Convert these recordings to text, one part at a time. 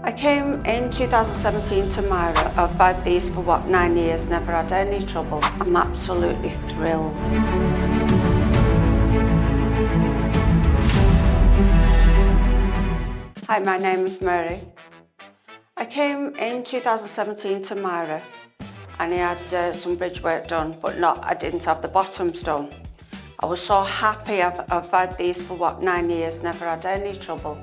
I came in 2017 to Myra. I've had these for 9 years, never had any trouble. I'm absolutely thrilled. Hi, my name is Mary. I came in 2017 to Myra and he had some bridge work done, but I didn't have the bottoms done. I was so happy. I've had these for 9 years, never had any trouble.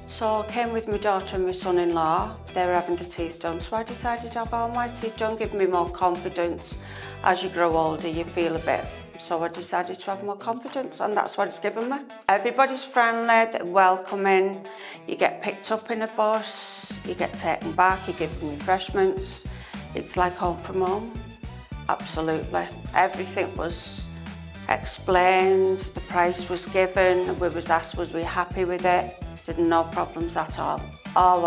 So I came with my daughter and my son-in-law. They were having the teeth done, so I decided to have all my teeth done, give me more confidence. As you grow older, you feel a bit. So I decided to have more confidence, and that's what it's given me. Everybody's friendly, they're welcoming. You get picked up in a bus, you get taken back, you give them refreshments. It's like home from home, absolutely. Everything was explained, the price was given, we was asked was we happy with it. Didn't no problems at all. Oh,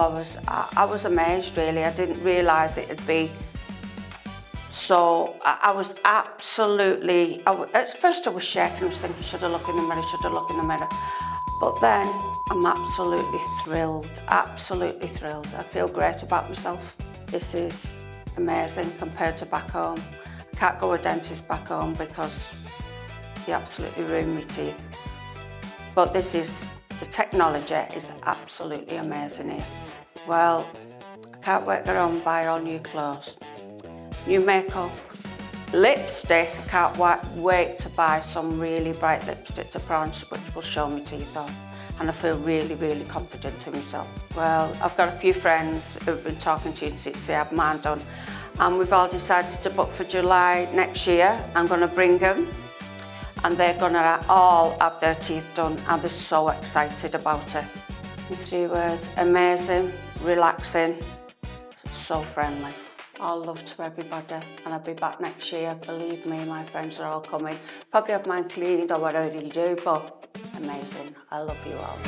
I was amazed really. I didn't realise it'd be so. I was absolutely. At first I was shaking. I was thinking, should I look in the mirror? Should I look in the mirror? But then I'm absolutely thrilled. Absolutely thrilled. I feel great about myself. This is amazing compared to back home. I can't go to a dentist back home because they absolutely ruin my teeth. But this is. The technology is absolutely amazing here. Well, I can't wait to go home and buy all new clothes, new makeup, lipstick. I can't wait to buy some really bright lipstick to put on, which will show my teeth off. And I feel really, really confident in myself. Well, I've got a few friends who've been talking to you to have mine done, and we've all decided to book for July next year. I'm going to bring them. And they're gonna all have their teeth done, and they're so excited about it. In 3 words, amazing, relaxing, so friendly. All love to everybody, and I'll be back next year. Believe me, my friends are all coming. Probably have mine cleaned or whatever you do, but amazing. I love you all.